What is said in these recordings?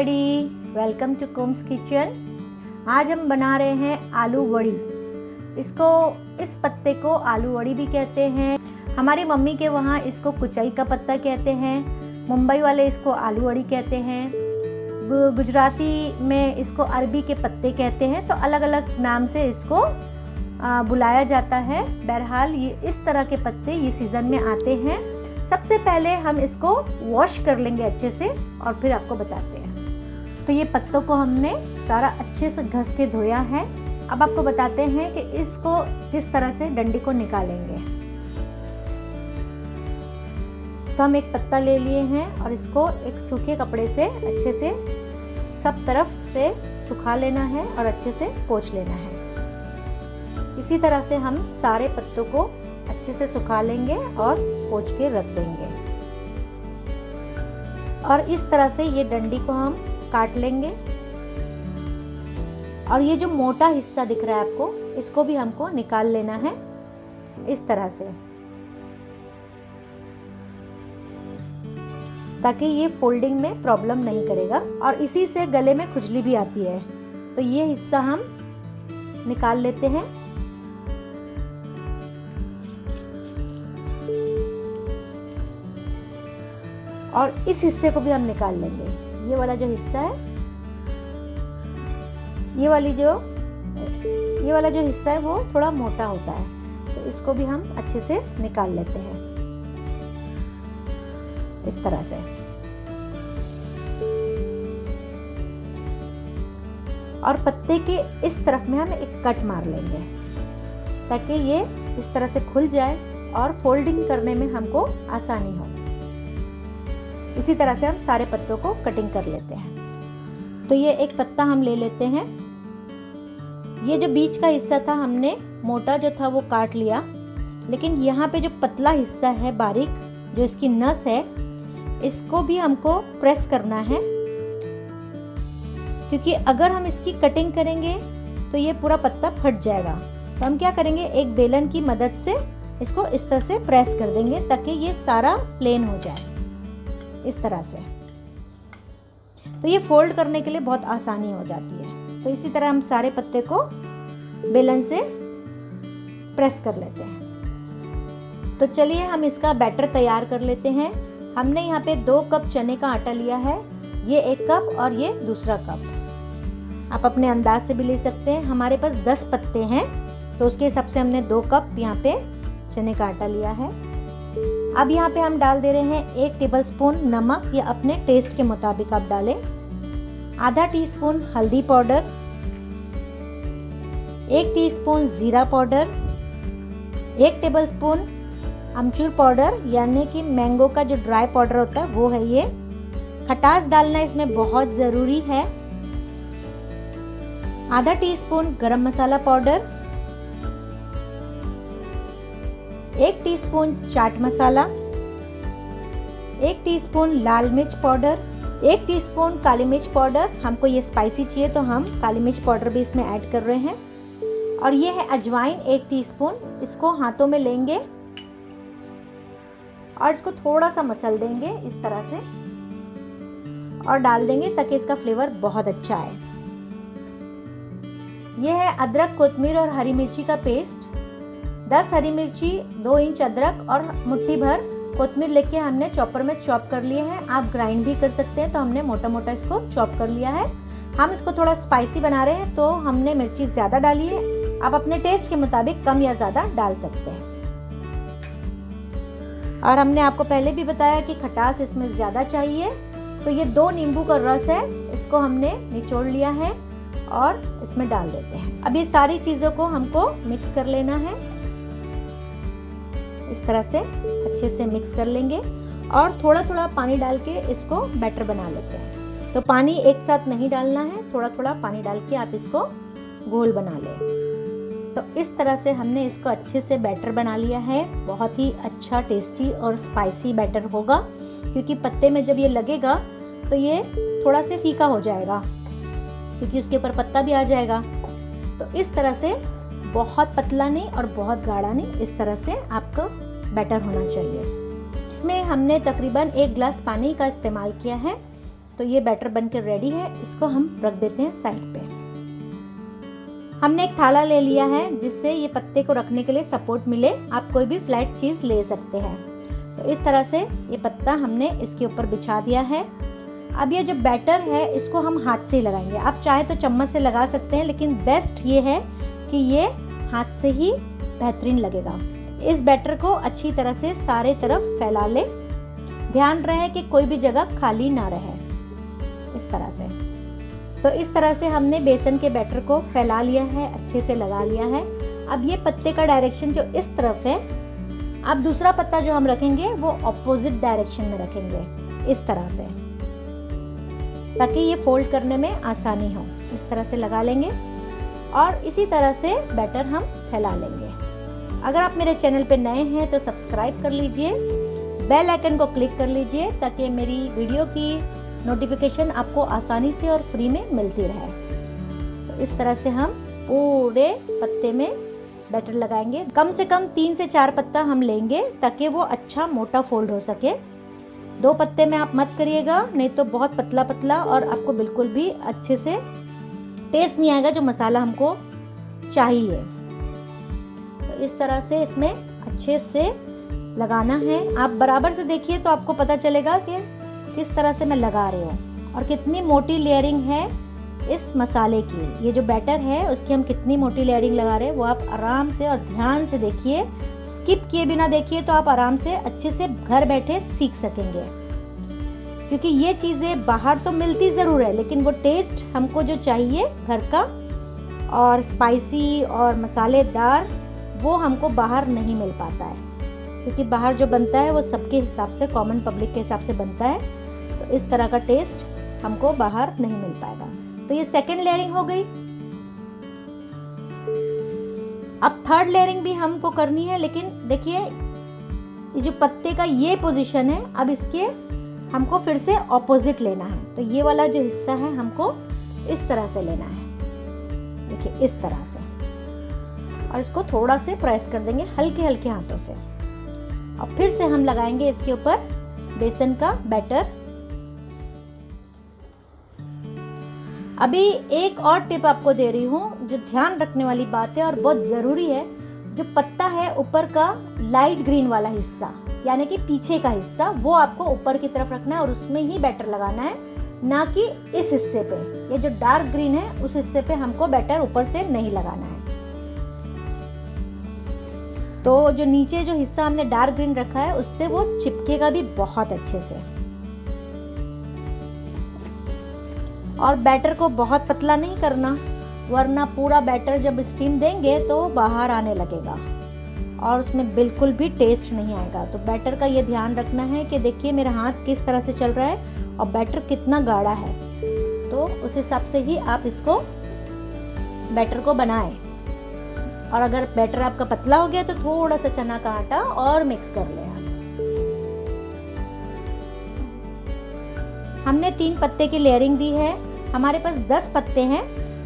Everybody, welcome to Kum's Kitchen. आज हम बना रहे हैं आलू वड़ी। इस पत्ते को आलू वड़ी भी कहते हैं। हमारी मम्मी के वहाँ इसको कुचाई का पत्ता कहते हैं। मुंबई वाले इसको आलू वड़ी कहते हैं। गुजराती में इसको अरबी के पत्ते कहते हैं। तो अलग अलग नाम से इसको बुलाया जाता है। बहरहाल ये इस तरह के पत्ते ये सीज़न में आते हैं। सबसे पहले हम इसको वॉश कर लेंगे अच्छे से और फिर आपको बताते हैं। तो ये पत्तों को हमने सारा अच्छे से घस के धोया है। अब आपको बताते हैं कि इसको किस तरह से डंडी को निकालेंगे। तो हम एक पत्ता ले लिए हैं और इसको एक सूखे कपड़े से अच्छे से सब तरफ से सुखा लेना है और अच्छे से पोंछ लेना है। इसी तरह से हम सारे पत्तों को अच्छे से सुखा लेंगे और पोंछ के रख देंगे। और इस तरह से ये डंडी को हम काट लेंगे। और ये जो मोटा हिस्सा दिख रहा है आपको, इसको भी हमको निकाल लेना है इस तरह से, ताकि ये फोल्डिंग में प्रॉब्लम नहीं करेगा। और इसी से गले में खुजली भी आती है। तो ये हिस्सा हम निकाल लेते हैं। और इस हिस्से को भी हम निकाल लेंगे। ये वाला जो हिस्सा है, ये वाला जो हिस्सा है वो थोड़ा मोटा होता है। तो इसको भी हम अच्छे से निकाल लेते हैं इस तरह से। और पत्ते के इस तरफ में हम एक कट मार लेंगे ताकि ये इस तरह से खुल जाए और फोल्डिंग करने में हमको आसानी हो। इसी तरह से हम सारे पत्तों को कटिंग कर लेते हैं। तो ये एक पत्ता हम ले लेते हैं। ये जो बीच का हिस्सा था हमने मोटा जो था वो काट लिया, लेकिन यहाँ पे जो पतला हिस्सा है बारीक, जो इसकी नस है, इसको भी हमको प्रेस करना है। क्योंकि अगर हम इसकी कटिंग करेंगे तो ये पूरा पत्ता फट जाएगा। तो हम क्या करेंगे, एक बेलन की मदद से इसको इस तरह से प्रेस कर देंगे ताकि ये सारा प्लेन हो जाए इस तरह से। तो ये फोल्ड करने के लिए बहुत आसानी हो जाती है। तो इसी तरह हम सारे पत्ते को बेलन से प्रेस कर लेते हैं। तो चलिए हम इसका बैटर तैयार कर लेते हैं। हमने यहाँ पे 2 कप चने का आटा लिया है। ये 1 कप और ये दूसरा कप। आप अपने अंदाज से भी ले सकते हैं। हमारे पास 10 पत्ते हैं तो उसके हिसाब से हमने 2 कप यहाँ पे चने का आटा लिया है। अब यहाँ पे हम डाल दे रहे हैं 1 टेबलस्पून नमक, या अपने टेस्ट के मुताबिक आप डालें। आधा टीस्पून हल्दी पाउडर, 1 टीस्पून जीरा पाउडर, 1 टेबलस्पून अमचूर पाउडर यानी कि मैंगो का जो ड्राई पाउडर होता है वो है ये। खटास डालना इसमें बहुत ज़रूरी है। आधा टीस्पून गरम मसाला powder, 1 teaspoon chaat masala, 1 teaspoon लाल मिर्च पाउडर, 1 टीस्पून काली मिर्च पाउडर। हमको ये स्पाइसी चाहिए तो हम काली मिर्च पाउडर भी इसमें ऐड कर रहे हैं। और ये है अजवाइन 1 टीस्पून। इसको हाथों में लेंगे और इसको थोड़ा सा मसल देंगे इस तरह से और डाल देंगे ताकि इसका फ्लेवर बहुत अच्छा आए। ये है अदरक, कोतमीर और हरी मिर्ची का पेस्ट। 10 हरी मिर्ची, 2 इंच अदरक और मुट्ठी भर कोतमीर लेके हमने चॉपर में चॉप कर लिए हैं। आप ग्राइंड भी कर सकते हैं। तो हमने मोटा मोटा इसको चॉप कर लिया है। हम इसको थोड़ा स्पाइसी बना रहे हैं तो हमने मिर्ची ज़्यादा डाली है। आप अपने टेस्ट के मुताबिक कम या ज़्यादा डाल सकते हैं। और हमने आपको पहले भी बताया कि खटास इसमें ज़्यादा चाहिए। तो ये 2 नींबू का रस है, इसको हमने निचोड़ लिया है और इसमें डाल देते हैं। अब ये सारी चीज़ों को हमको मिक्स कर लेना है। इस तरह से अच्छे से मिक्स कर लेंगे और थोड़ा थोड़ा पानी डाल के इसको बैटर बना लेते हैं। तो पानी एक साथ नहीं डालना है, थोड़ा थोड़ा पानी डाल के आप इसको घोल बना लें। तो इस तरह से हमने इसको अच्छे से बैटर बना लिया है। बहुत ही अच्छा, टेस्टी और स्पाइसी बैटर होगा। क्योंकि पत्ते में जब ये लगेगा तो ये थोड़ा से फीका हो जाएगा क्योंकि उसके ऊपर पत्ता भी आ जाएगा। तो इस तरह से बहुत पतला नहीं और बहुत गाढ़ा नहीं, इस तरह से आपका बैटर होना चाहिए। इसमें हमने तकरीबन 1 गिलास पानी का इस्तेमाल किया है। तो ये बैटर बनकर रेडी है, इसको हम रख देते हैं साइड पे। हमने एक थाला ले लिया है जिससे ये पत्ते को रखने के लिए सपोर्ट मिले। आप कोई भी फ्लैट चीज़ ले सकते हैं। तो इस तरह से ये पत्ता हमने इसके ऊपर बिछा दिया है। अब ये जो बैटर है इसको हम हाथ से ही लगाएंगे। आप चाहे तो चम्मच से लगा सकते हैं, लेकिन बेस्ट ये है कि ये हाथ से ही बेहतरीन लगेगा। इस बैटर को अच्छी तरह से सारे तरफ फैला ले। ध्यान रहे कि कोई भी जगह खाली ना रहे, इस तरह से। तो इस तरह से हमने बेसन के बैटर को फैला लिया है, अच्छे से लगा लिया है। अब ये पत्ते का डायरेक्शन जो इस तरफ है, अब दूसरा पत्ता जो हम रखेंगे वो ऑपोजिट डायरेक्शन में रखेंगे, इस तरह से, ताकि ये फोल्ड करने में आसानी हो। इस तरह से लगा लेंगे और इसी तरह से बैटर हम फैला लेंगे। अगर आप मेरे चैनल पे नए हैं तो सब्सक्राइब कर लीजिए, बेल आइकन को क्लिक कर लीजिए ताकि मेरी वीडियो की नोटिफिकेशन आपको आसानी से और फ्री में मिलती रहे। तो इस तरह से हम पूरे पत्ते में बैटर लगाएंगे। कम से कम 3 से 4 पत्ता हम लेंगे ताकि वो अच्छा मोटा फोल्ड हो सके। 2 पत्ते में आप मत करिएगा, नहीं तो बहुत पतला पतला और आपको बिल्कुल भी अच्छे से टेस्ट नहीं आएगा जो मसाला हमको चाहिए। तो इस तरह से इसमें अच्छे से लगाना है। आप बराबर से देखिए तो आपको पता चलेगा कि किस तरह से मैं लगा रही हूँ और कितनी मोटी लेयरिंग है इस मसाले की। ये जो बैटर है उसकी हम कितनी मोटी लेयरिंग लगा रहे हैं वो आप आराम से और ध्यान से देखिए, स्किप किए बिना देखिए, तो आप आराम से अच्छे से घर बैठे सीख सकेंगे। क्योंकि ये चीज़ें बाहर तो मिलती ज़रूर है, लेकिन वो टेस्ट हमको जो चाहिए घर का और स्पाइसी और मसालेदार, वो हमको बाहर नहीं मिल पाता है। क्योंकि बाहर जो बनता है वो सबके हिसाब से, कॉमन पब्लिक के हिसाब से बनता है, तो इस तरह का टेस्ट हमको बाहर नहीं मिल पाएगा। तो ये सेकंड लेयरिंग हो गई। अब थर्ड लेयरिंग भी हमको करनी है, लेकिन देखिए ये जो पत्ते का ये पोजीशन है, अब इसके हमको फिर से ऑपोजिट लेना है। तो ये वाला जो हिस्सा है हमको इस तरह से लेना है, देखिए इस तरह से, और इसको थोड़ा से प्रेस कर देंगे हल्के हल्के हाथों से। और फिर से हम लगाएंगे इसके ऊपर बेसन का बैटर। अभी एक और टिप आपको दे रही हूँ जो ध्यान रखने वाली बात है और बहुत ज़रूरी है। जो पत्ता है ऊपर का लाइट ग्रीन वाला हिस्सा, यानी कि पीछे का हिस्सा, वो आपको ऊपर की तरफ रखना है और उसमें ही बैटर लगाना है, ना कि इस हिस्से पे। ये जो डार्क ग्रीन है उस हिस्से पे हमको बैटर ऊपर से नहीं लगाना है। तो जो नीचे जो हिस्सा हमने डार्क ग्रीन रखा है उससे वो चिपकेगा भी बहुत अच्छे से। और बैटर को बहुत पतला नहीं करना, वरना पूरा बैटर जब स्टीम देंगे तो बाहर आने लगेगा और उसमें बिल्कुल भी टेस्ट नहीं आएगा। तो बैटर का ये ध्यान रखना है कि देखिए मेरा हाथ किस तरह से चल रहा है और बैटर कितना गाढ़ा है, तो उस हिसाब से ही आप इसको बैटर को बनाएं। और अगर बैटर आपका पतला हो गया तो थोड़ा सा चना का आटा और मिक्स कर लें। हमने 3 पत्ते की लेयरिंग दी है, हमारे पास 10 पत्ते हैं,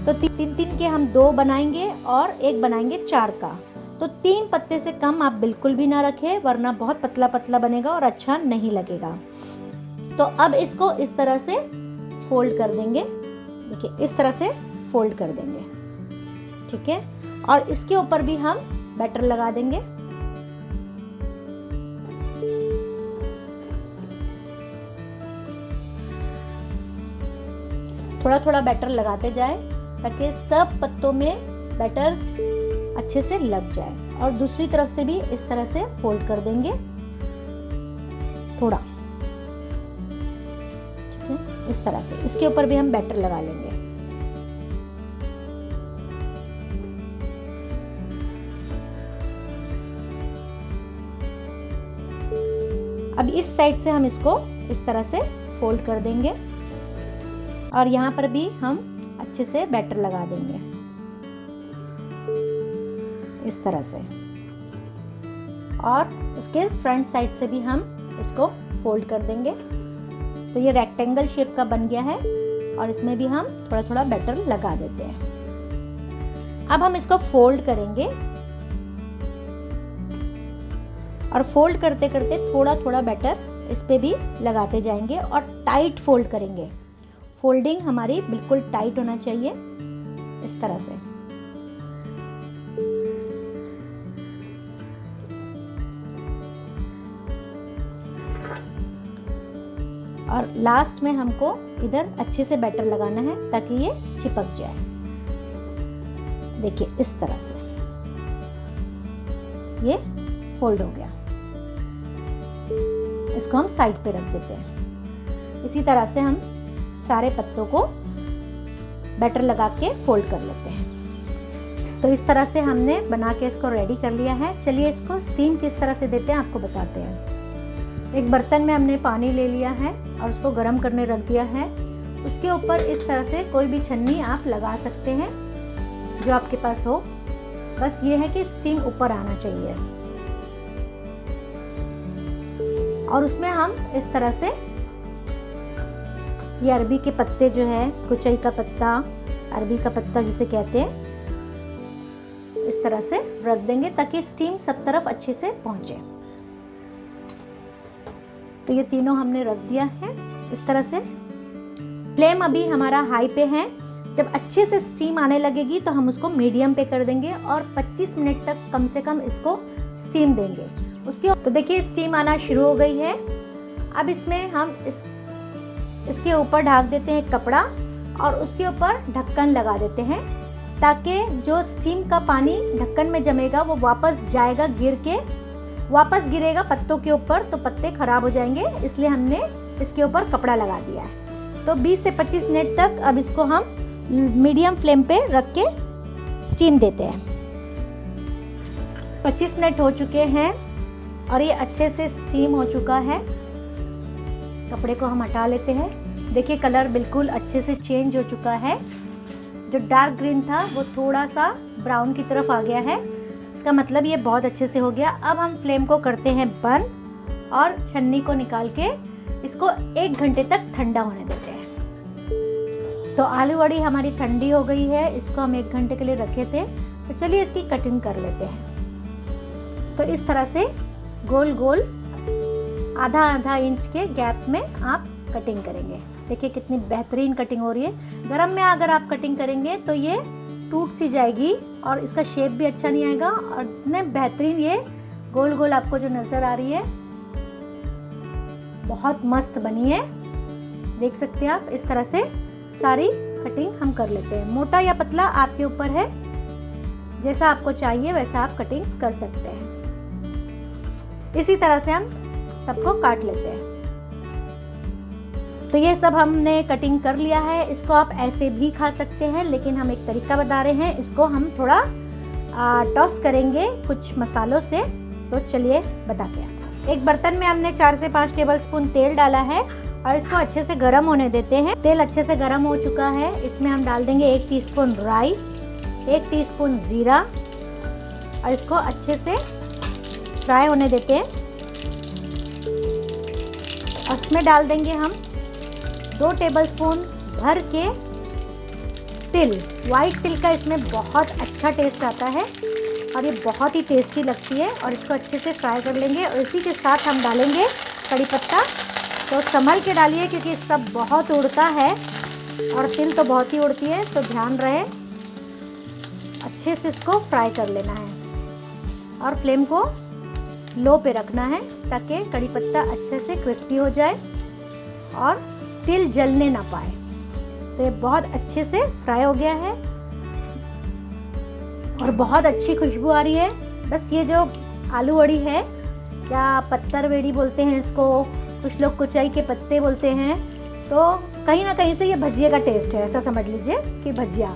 तो 3 के हम 2 बनाएंगे और 1 बनाएंगे 4 का। तो 3 पत्ते से कम आप बिल्कुल भी ना रखें, वरना बहुत पतला पतला बनेगा और अच्छा नहीं लगेगा। तो अब इसको इस तरह से फोल्ड कर देंगे, देखिए इस तरह से फोल्ड कर देंगे, ठीक है। और इसके ऊपर भी हम बैटर लगा देंगे। थोड़ा थोड़ा बैटर लगाते जाए ताकि सब पत्तों में बैटर अच्छे से लग जाए। और दूसरी तरफ से भी इस तरह से फोल्ड कर देंगे थोड़ा, ठीक है, इस तरह से। इसके ऊपर भी हम बैटर लगा लेंगे। अब इस साइड से हम इसको इस तरह से फोल्ड कर देंगे और यहाँ पर भी हम अच्छे से बैटर लगा देंगे इस तरह से। और उसके फ्रंट साइड से भी हम इसको फोल्ड कर देंगे। तो ये रेक्टेंगल शेप का बन गया है और इसमें भी हम थोड़ा थोड़ा बैटर लगा देते हैं। अब हम इसको फोल्ड करेंगे और फोल्ड करते करते थोड़ा थोड़ा बैटर इस पे भी लगाते जाएंगे और टाइट फोल्ड करेंगे। फोल्डिंग हमारी बिल्कुल टाइट होना चाहिए, इस तरह से। और लास्ट में हमको इधर अच्छे से बैटर लगाना है ताकि ये चिपक जाए। देखिए इस तरह से ये फोल्ड हो गया। इसको हम साइड पे रख देते हैं। इसी तरह से हम सारे पत्तों को बैटर लगा के फोल्ड कर लेते हैं। तो इस तरह से हमने बना के इसको रेडी कर लिया है। चलिए इसको स्टीम किस तरह से देते हैं आपको बताते हैं। एक बर्तन में हमने पानी ले लिया है और उसको गर्म करने रख दिया है। उसके ऊपर इस तरह से कोई भी छन्नी आप लगा सकते हैं जो आपके पास हो। बस ये है कि स्टीम ऊपर आना चाहिए। और उसमें हम इस तरह से ये अरबी के पत्ते जो है, कुचई का पत्ता, अरबी का पत्ता जिसे कहते हैं, इस तरह से रख देंगे ताकि स्टीम सब तरफ अच्छे से पहुंचे। तो ये तीनों हमने रख दिया है इस तरह से। फ्लेम अभी हमारा हाई पे है। जब अच्छे से स्टीम आने लगेगी तो हम उसको मीडियम पे कर देंगे और 25 मिनट तक कम से कम इसको स्टीम देंगे। उसके तो देखिए स्टीम आना शुरू हो गई है। अब इसमें हम इसके ऊपर ढक देते हैं कपड़ा और उसके ऊपर ढक्कन लगा देते हैं ताकि जो स्टीम का पानी ढक्कन में जमेगा वो वापस जाएगा, वापस गिरेगा पत्तों के ऊपर तो पत्ते खराब हो जाएंगे, इसलिए हमने इसके ऊपर कपड़ा लगा दिया है। तो 20 से 25 मिनट तक अब इसको हम मीडियम फ्लेम पे रख के स्टीम देते हैं। 25 मिनट हो चुके हैं और ये अच्छे से स्टीम हो चुका है। कपड़े को हम हटा लेते हैं। देखिए कलर बिल्कुल अच्छे से चेंज हो चुका है। जो डार्क ग्रीन था वो थोड़ा सा ब्राउन की तरफ आ गया है। इसका मतलब ये बहुत अच्छे से हो गया। अब हम फ्लेम को करते हैं बंद और छन्नी को निकाल के इसको 1 घंटे तक ठंडा होने देते हैं। तो आलू वड़ी हमारी ठंडी हो गई है। इसको हम 1 घंटे के लिए रखे थे। तो चलिए इसकी कटिंग कर लेते हैं। तो इस तरह से गोल गोल आधा इंच के गैप में आप कटिंग करेंगे। देखिए कितनी बेहतरीन कटिंग हो रही है। गरम में अगर आप कटिंग करेंगे तो ये टूट सी जाएगी और इसका शेप भी अच्छा नहीं आएगा। और इतने बेहतरीन ये गोल गोल आपको जो नजर आ रही है, बहुत मस्त बनी है। देख सकते हैं आप। इस तरह से सारी कटिंग हम कर लेते हैं। मोटा या पतला आपके ऊपर है, जैसा आपको चाहिए वैसा आप कटिंग कर सकते हैं। इसी तरह से हम सबको काट लेते हैं। तो ये सब हमने कटिंग कर लिया है। इसको आप ऐसे भी खा सकते हैं, लेकिन हम एक तरीका बता रहे हैं। इसको हम थोड़ा टॉस करेंगे कुछ मसालों से। तो चलिए बताते हैं आपको। एक बर्तन में हमने 4 से 5 टेबलस्पून तेल डाला है और इसको अच्छे से गर्म होने देते हैं। तेल अच्छे से गर्म हो चुका है। इसमें हम डाल देंगे 1 टीस्पून राई, 1 टीस्पून जीरा और इसको अच्छे से फ्राई होने देते हैं। इसमें डाल देंगे हम 2 टेबलस्पून भर के तिल। वाइट तिल का इसमें बहुत अच्छा टेस्ट आता है और ये बहुत ही टेस्टी लगती है। और इसको अच्छे से फ्राई कर लेंगे और इसी के साथ हम डालेंगे कड़ी पत्ता। तो संभल के डालिए क्योंकि सब बहुत उड़ता है और तिल तो बहुत ही उड़ती है, तो ध्यान रहे। अच्छे से इसको फ्राई कर लेना है और फ्लेम को लो पे रखना है ताकि कड़ी पत्ता अच्छे से क्रिस्पी हो जाए और तिल जलने ना पाए। तो ये बहुत अच्छे से फ्राई हो गया है और बहुत अच्छी खुशबू आ रही है। बस ये जो आलू वड़ी है, या पत्तर वेड़ी बोलते हैं इसको, कुछ लोग कुचाई के पत्ते बोलते हैं, तो कहीं ना कहीं से ये भजिए का टेस्ट है, ऐसा समझ लीजिए कि भजिया।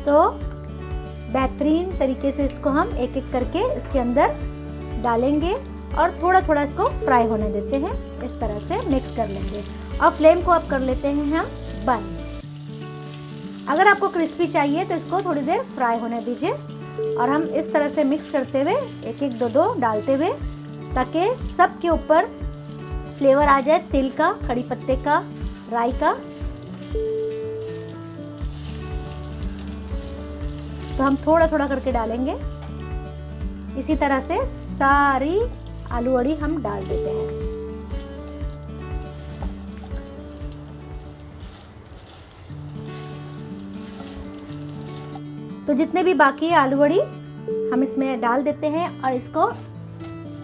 तो बेहतरीन तरीके से इसको हम एक एक करके इसके अंदर डालेंगे और थोड़ा थोड़ा इसको फ्राई होने देते हैं। इस तरह से मिक्स कर लेंगे और फ्लेम को अब कर लेते हैं हम बंद। अगर आपको क्रिस्पी चाहिए तो इसको थोड़ी देर फ्राई होने दीजिए और हम इस तरह से मिक्स करते हुए एक एक दो डालते हुए, ताकि सब के ऊपर फ्लेवर आ जाए तिल का, कड़ी पत्ते का, राई का। तो हम थोड़ा थोड़ा करके डालेंगे। इसी तरह से सारी आलू वड़ी हम डाल देते हैं। तो जितने भी बाकी है आलू वड़ी हम इसमें डाल देते हैं और इसको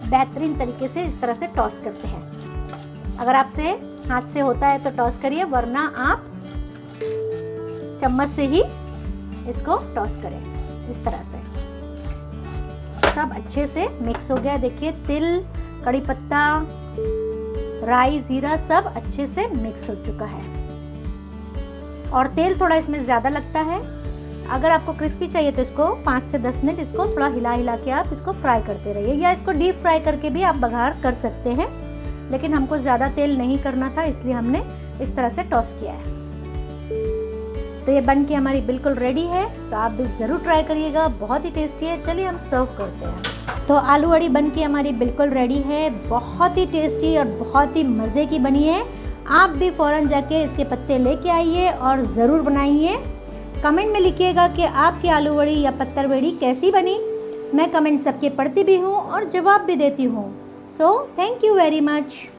बेहतरीन तरीके से इस तरह से टॉस करते हैं। अगर आपसे हाथ से होता है तो टॉस करिए, वरना आप चम्मच से ही इसको टॉस करें। इस तरह से सब अच्छे से मिक्स हो गया। देखिए तिल, कड़ी पत्ता, राई, जीरा सब अच्छे से मिक्स हो चुका है और तेल थोड़ा इसमें ज़्यादा लगता है। अगर आपको क्रिस्पी चाहिए तो इसको 5 से 10 मिनट इसको थोड़ा हिला हिला के आप इसको फ्राई करते रहिए, या इसको डीप फ्राई करके भी आप बघार कर सकते हैं, लेकिन हमको ज़्यादा तेल नहीं करना था इसलिए हमने इस तरह से टॉस किया है। तो ये बन के हमारी बिल्कुल रेडी है, तो आप भी ज़रूर ट्राई करिएगा, बहुत ही टेस्टी है। चलिए हम सर्व करते हैं। तो आलू वड़ी बन के हमारी बिल्कुल रेडी है, बहुत ही टेस्टी और बहुत ही मज़े की बनी है। आप भी फ़ौरन जाके इसके पत्ते लेके आइए और ज़रूर बनाइए। कमेंट में लिखिएगा कि आपकी आलू वड़ी या पत्थर वड़ी कैसी बनी। मैं कमेंट सबके पढ़ती भी हूँ और जवाब भी देती हूँ। So thank you very much.